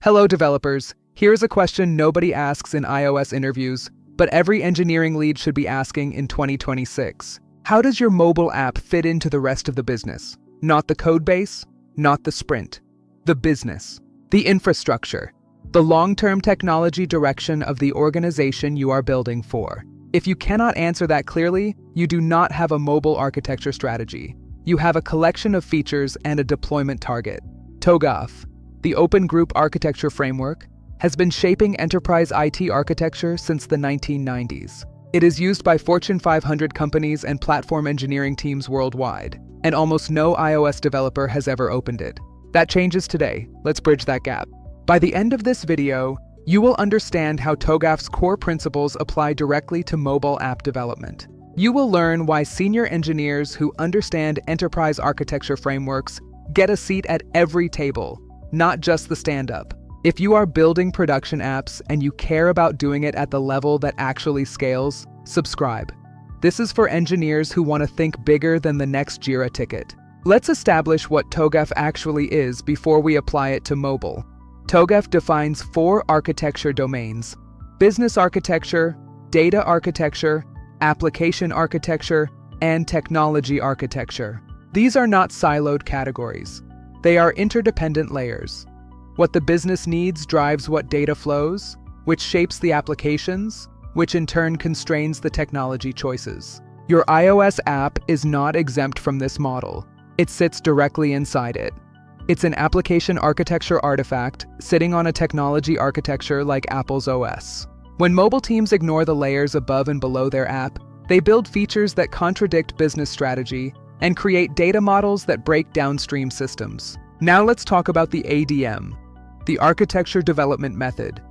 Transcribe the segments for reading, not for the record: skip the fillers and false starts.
Hello developers, here's a question nobody asks in iOS interviews, but every engineering lead should be asking in 2026. How does your mobile app fit into the rest of the business? Not the code base, not the sprint. The business, the infrastructure, the long-term technology direction of the organization you are building for. If you cannot answer that clearly, you do not have a mobile architecture strategy. You have a collection of features and a deployment target. TOGAF, the Open Group Architecture Framework, has been shaping enterprise IT architecture since the 1990s. It is used by Fortune 500 companies and platform engineering teams worldwide, and almost no iOS developer has ever opened it. That changes today. Let's bridge that gap. By the end of this video, you will understand how TOGAF's core principles apply directly to mobile app development. You will learn why senior engineers who understand enterprise architecture frameworks get a seat at every table, not just the stand-up. If you are building production apps and you care about doing it at the level that actually scales, subscribe. This is for engineers who want to think bigger than the next Jira ticket. Let's establish what TOGAF actually is before we apply it to mobile. TOGAF defines 4 architecture domains: business architecture, data architecture, application architecture, and technology architecture. These are not siloed categories. They are interdependent layers. What the business needs drives what data flows, which shapes the applications, which in turn constrains the technology choices. Your iOS app is not exempt from this model. It sits directly inside it. It's an application architecture artifact sitting on a technology architecture like Apple's OS. When mobile teams ignore the layers above and below their app, they build features that contradict business strategy and create data models that break downstream systems. Now let's talk about the ADM, the Architecture Development Method.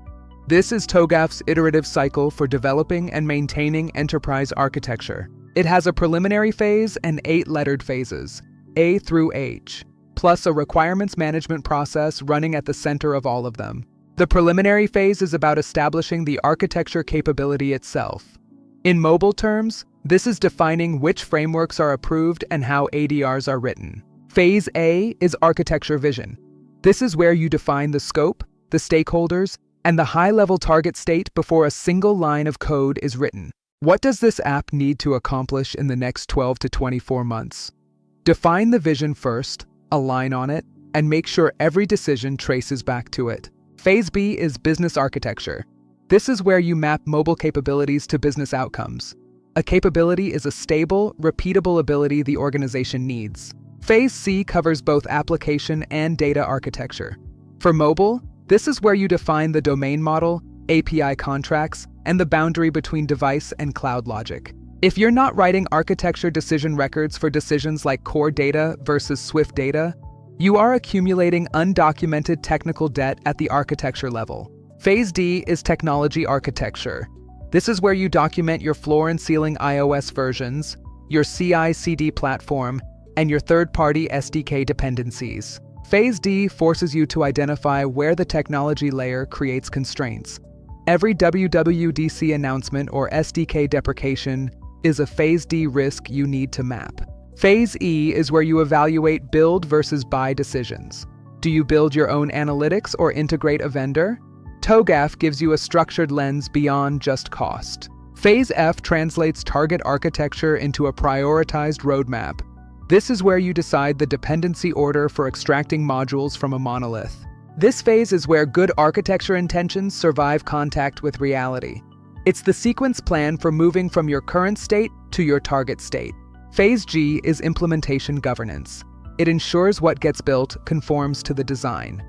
This is TOGAF's iterative cycle for developing and maintaining enterprise architecture. It has a preliminary phase and 8 lettered phases, A through H, plus a requirements management process running at the center of all of them. The preliminary phase is about establishing the architecture capability itself. In mobile terms, this is defining which frameworks are approved and how ADRs are written. Phase A is architecture vision. This is where you define the scope, the stakeholders, and the high-level target state before a single line of code is written. What does this app need to accomplish in the next 12 to 24 months? Define the vision first, align on it, and make sure every decision traces back to it. Phase B is business architecture. This is where you map mobile capabilities to business outcomes. A capability is a stable, repeatable ability the organization needs. Phase C covers both application and data architecture. For mobile, this is where you define the domain model, API contracts, and the boundary between device and cloud logic. If you're not writing architecture decision records for decisions like core data versus Swift data, you are accumulating undocumented technical debt at the architecture level. Phase D is technology architecture. This is where you document your floor and ceiling iOS versions, your CI/CD platform, and your third-party SDK dependencies. Phase D forces you to identify where the technology layer creates constraints. Every WWDC announcement or SDK deprecation is a Phase D risk you need to map. Phase E is where you evaluate build versus buy decisions. Do you build your own analytics or integrate a vendor? TOGAF gives you a structured lens beyond just cost. Phase F translates target architecture into a prioritized roadmap. This is where you decide the dependency order for extracting modules from a monolith. This phase is where good architecture intentions survive contact with reality. It's the sequence plan for moving from your current state to your target state. Phase G is implementation governance. It ensures what gets built conforms to the design.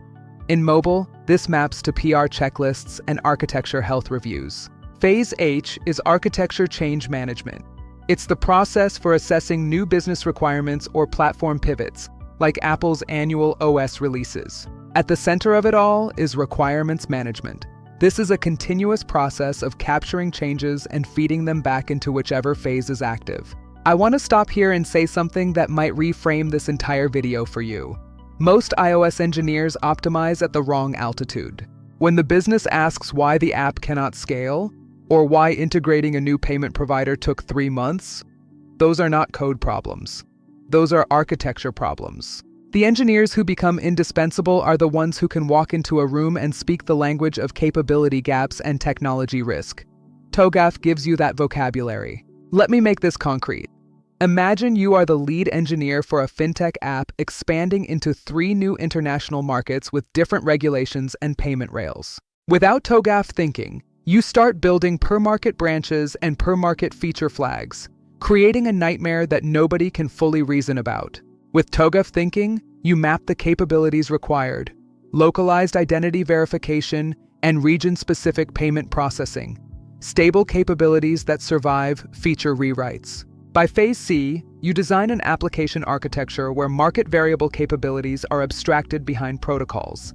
In mobile, this maps to PR checklists and architecture health reviews. Phase H is architecture change management. It's the process for assessing new business requirements or platform pivots, like Apple's annual OS releases. At the center of it all is requirements management. This is a continuous process of capturing changes and feeding them back into whichever phase is active. I want to stop here and say something that might reframe this entire video for you. Most iOS engineers optimize at the wrong altitude. When the business asks why the app cannot scale, or why integrating a new payment provider took 3 months, those are not code problems. Those are architecture problems. The engineers who become indispensable are the ones who can walk into a room and speak the language of capability gaps and technology risk. TOGAF gives you that vocabulary. Let me make this concrete. Imagine you are the lead engineer for a fintech app expanding into 3 new international markets with different regulations and payment rails. Without TOGAF thinking, you start building per-market branches and per-market feature flags, creating a nightmare that nobody can fully reason about. With TOGAF thinking, you map the capabilities required, localized identity verification, and region-specific payment processing, stable capabilities that survive feature rewrites. By Phase C, you design an application architecture where market variable capabilities are abstracted behind protocols.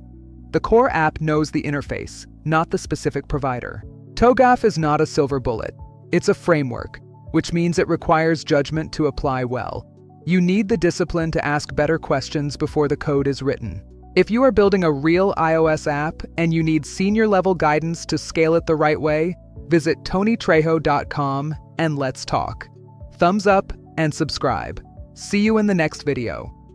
The core app knows the interface, not the specific provider. TOGAF is not a silver bullet. It's a framework, which means it requires judgment to apply well. You need the discipline to ask better questions before the code is written. If you are building a real iOS app and you need senior-level guidance to scale it the right way, visit tonytrejo.com and let's talk. Thumbs up and subscribe. See you in the next video.